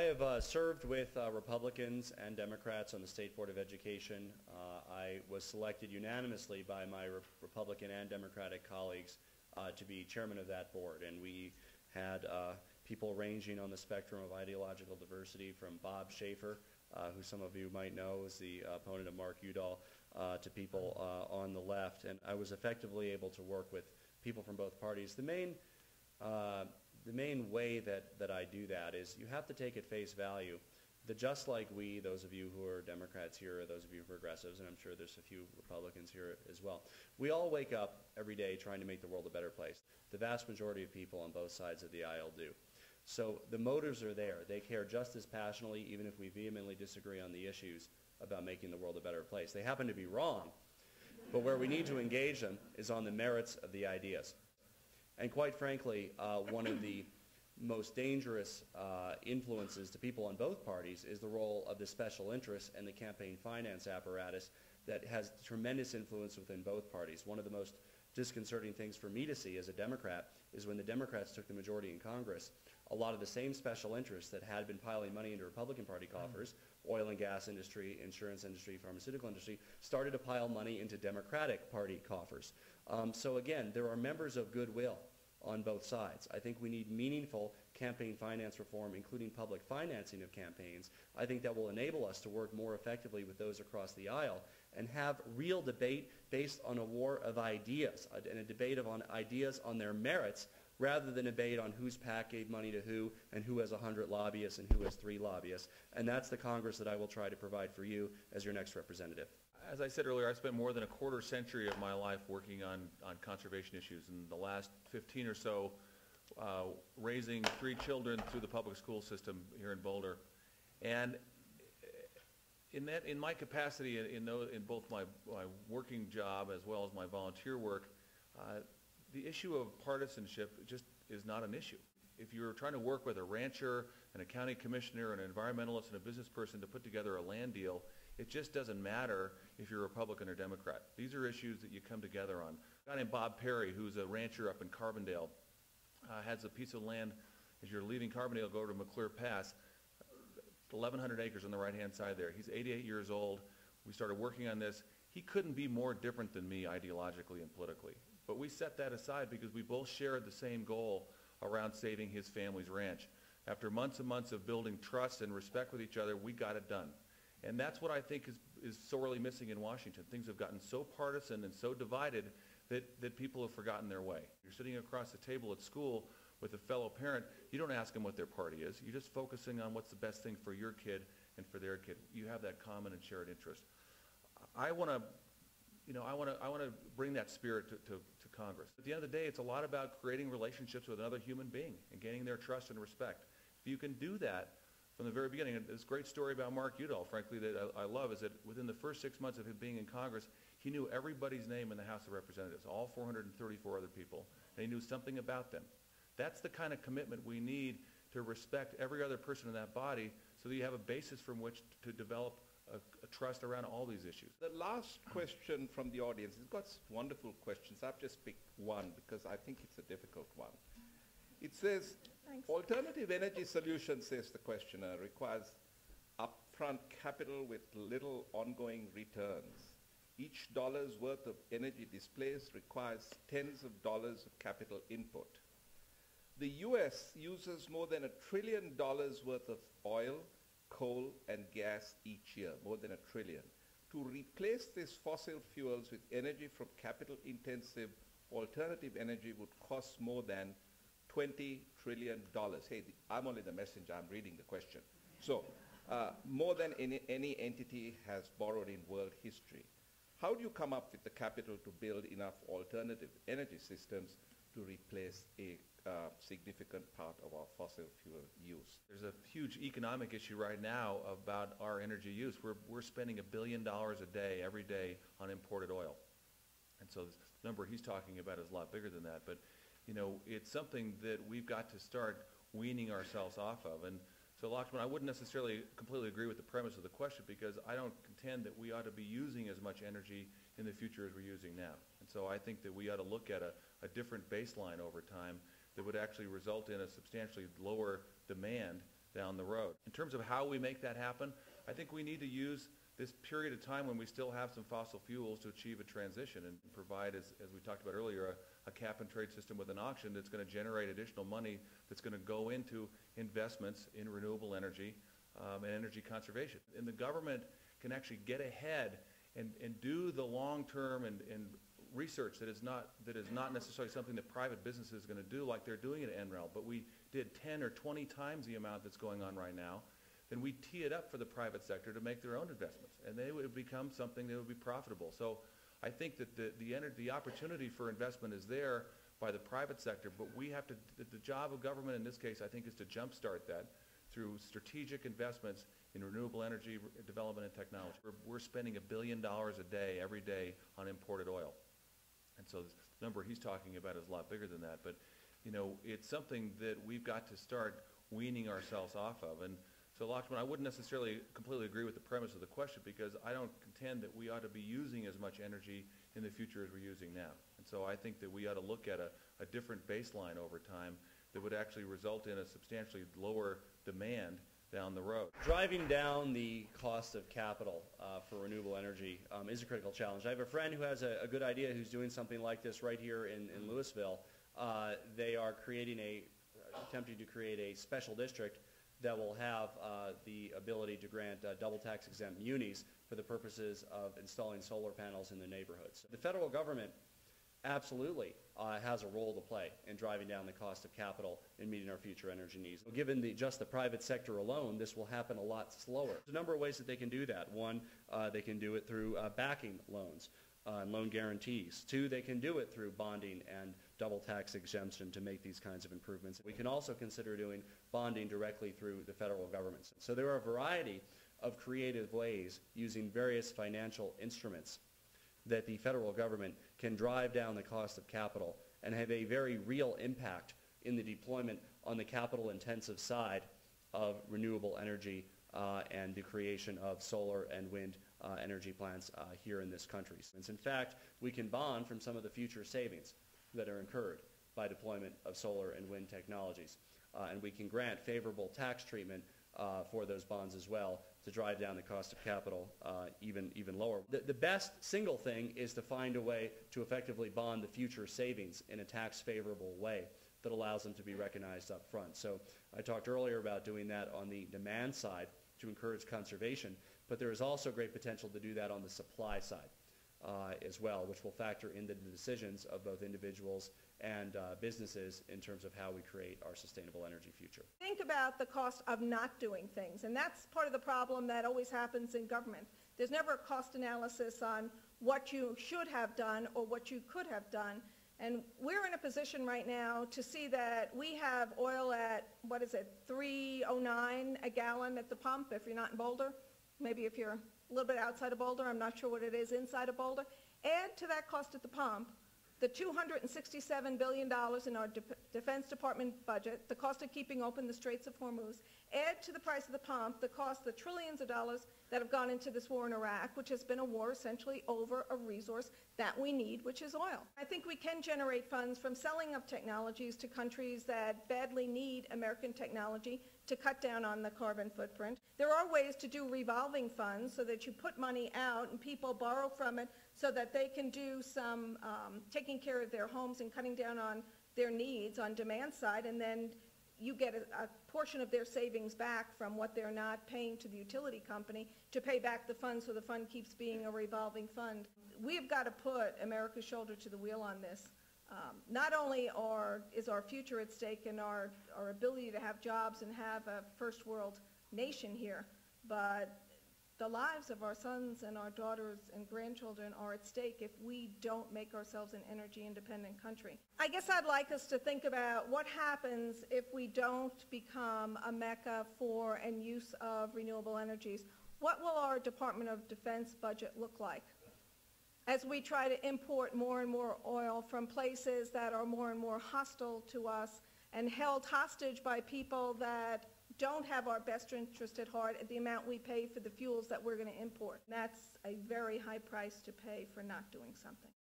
have served with Republicans and Democrats on the State Board of Education. I was selected unanimously by my Republican and Democratic colleagues to be chairman of that board, and we had people ranging on the spectrum of ideological diversity, from Bob Schaefer, who some of you might know is the opponent of Mark Udall, to people on the left. And I was effectively able to work with people from both parties. The main way that I do that is you have to take at face value that just like we, those of you who are Democrats here, or those of you who are progressives, and I'm sure there's a few Republicans here as well, we all wake up every day trying to make the world a better place. The vast majority of people on both sides of the aisle do. So the motives are there. They care just as passionately, even if we vehemently disagree on the issues, about making the world a better place. They happen to be wrong, but where we need to engage them is on the merits of the ideas. And quite frankly, one of the most dangerous influences to people on both parties is the role of the special interests and the campaign finance apparatus that has tremendous influence within both parties. One of the most disconcerting things for me to see as a Democrat is when the Democrats took the majority in Congress, a lot of the same special interests that had been piling money into Republican Party coffers, oil and gas industry, insurance industry, pharmaceutical industry, started to pile money into Democratic Party coffers. So again, there are members of goodwill on both sides. I think we need meaningful campaign finance reform, including public financing of campaigns. I think that will enable us to work more effectively with those across the aisle and have real debate based on a war of ideas, and a debate on ideas on their merits, rather than a debate on whose PAC gave money to who and who has 100 lobbyists and who has 3 lobbyists. And that's the Congress that I will try to provide for you as your next representative. As I said earlier, I spent more than a quarter century of my life working on conservation issues, and the last 15 or so raising 3 children through the public school system here in Boulder. And in my capacity, in both my working job as well as my volunteer work, the issue of partisanship just is not an issue. If you're trying to work with a rancher, and a county commissioner, an environmentalist, and a business person to put together a land deal, it just doesn't matter if you're Republican or Democrat. These are issues that you come together on. A guy named Bob Perry, who's a rancher up in Carbondale, has a piece of land. As you're leaving Carbondale, go to McClure Pass, 1,100 acres on the right-hand side there. He's 88 years old. We started working on this. He couldn't be more different than me ideologically and politically. But we set that aside because we both shared the same goal around saving his family's ranch. After months and months of building trust and respect with each other, we got it done. And that's what I think is sorely missing in Washington. Things have gotten so partisan and so divided that people have forgotten their way. You're sitting across the table at school with a fellow parent, you don't ask them what their party is. You're just focusing on what's the best thing for your kid and for their kid. You have that common and shared interest. I want to bring that spirit to Congress. At the end of the day, it's a lot about creating relationships with another human being and gaining their trust and respect. If you can do that from the very beginning, and this great story about Mark Udall, frankly, that I love, is that within the first 6 months of him being in Congress, he knew everybody's name in the House of Representatives, all 434 other people, and he knew something about them. That's the kind of commitment we need to respect every other person in that body, so that you have a basis from which to develop a trust around all these issues. The last question from the audience, it's got wonderful questions. I've just picked one because I think it's a difficult one. It says, Thanks. Alternative energy solutions, says the questioner, requires upfront capital with little ongoing returns. Each dollar's worth of energy displaced requires tens of dollars of capital input. The US uses more than $1 trillion worth of oil, coal, and gas each year, more than $1 trillion. To replace these fossil fuels with energy from capital-intensive alternative energy would cost more than $20 trillion. Hey, I'm only the messenger, I'm reading the question. So, more than any entity has borrowed in world history. How do you come up with the capital to build enough alternative energy systems to replace a significant part of our fossil fuel use? There's a huge economic issue right now about our energy use. We're spending $1 billion a day, every day, on imported oil. And so the number he's talking about is a lot bigger than that. But, you know, it's something that we've got to start weaning ourselves off of. And so, Lakshman, I wouldn't necessarily completely agree with the premise of the question, because I don't contend that we ought to be using as much energy in the future as we're using now. And so I think that we ought to look at a different baseline over time that would actually result in a substantially lower demand down the road. In terms of how we make that happen, I think we need to use this period of time when we still have some fossil fuels to achieve a transition and provide, as we talked about earlier, a cap-and-trade system with an auction that's going to generate additional money that's going to go into investments in renewable energy and energy conservation. And the government can actually get ahead and do the long-term and research that is not necessarily something that private business is going to do like they're doing at NREL, but we did 10 or 20 times the amount that's going on right now. Then we tee it up for the private sector to make their own investments, and they would become something that would be profitable. So I think that the opportunity for investment is there by the private sector, but we have to, the job of government in this case, I think, is to jumpstart that through strategic investments in renewable energy development and technology. We're spending $1 billion a day, every day, on imported oil. And so the number he's talking about is a lot bigger than that. But, you know, it's something that we've got to start weaning ourselves off of. And so, Lakshman, I wouldn't necessarily completely agree with the premise of the question, because I don't contend that we ought to be using as much energy in the future as we're using now. And so I think that we ought to look at a different baseline over time that would actually result in a substantially lower demand down the road. Driving down the cost of capital for renewable energy is a critical challenge. I have a friend who has a good idea who's doing something like this right here in Louisville. They are attempting to create a special district that will have the ability to grant double tax exempt munis for the purposes of installing solar panels in the neighborhoods. The federal government absolutely has a role to play in driving down the cost of capital and meeting our future energy needs. Given just the private sector alone, this will happen a lot slower. There's a number of ways that they can do that. One, they can do it through backing loans and loan guarantees. Two, they can do it through bonding and double tax exemption to make these kinds of improvements. We can also consider doing bonding directly through the federal government. So there are a variety of creative ways using various financial instruments that the federal government can drive down the cost of capital and have a very real impact in the deployment on the capital-intensive side of renewable energy and the creation of solar and wind energy plants here in this country. In fact, we can bond from some of the future savings that are incurred by deployment of solar and wind technologies. And we can grant favorable tax treatment for those bonds as well to drive down the cost of capital even lower. The best single thing is to find a way to effectively bond the future savings in a tax-favorable way that allows them to be recognized up front. So I talked earlier about doing that on the demand side to encourage conservation, but there is also great potential to do that on the supply side as well, which will factor into the decisions of both individuals and businesses in terms of how we create our sustainable energy future. Think about the cost of not doing things, and that's part of the problem that always happens in government. There's never a cost analysis on what you should have done or what you could have done, and we're in a position right now to see that we have oil at, what is it, $3.09 a gallon at the pump if you're not in Boulder. Maybe if you're a little bit outside of Boulder, I'm not sure what it is inside of Boulder. Add to that cost at the pump the $267 billion in our Defense Department budget, the cost of keeping open the Straits of Hormuz. Add to the price of the pump the cost, the trillions of dollars that have gone into this war in Iraq, which has been a war essentially over a resource that we need, which is oil. I think we can generate funds from selling of technologies to countries that badly need American technology to cut down on the carbon footprint. There are ways to do revolving funds so that you put money out and people borrow from it so that they can do some taking care of their homes and cutting down on their needs on demand side, and then you get a portion of their savings back from what they're not paying to the utility company to pay back the fund, so the fund keeps being a revolving fund. We've got to put America's shoulder to the wheel on this. Not only is our future at stake and our ability to have jobs and have a first world nation here, but the lives of our sons and our daughters and grandchildren are at stake if we don't make ourselves an energy independent country. I guess I'd like us to think about what happens if we don't become a mecca for and use of renewable energies. What will our Department of Defense budget look like as we try to import more and more oil from places that are more and more hostile to us and held hostage by people that don't have our best interest at heart at the amount we pay for the fuels that we're going to import? That's a very high price to pay for not doing something.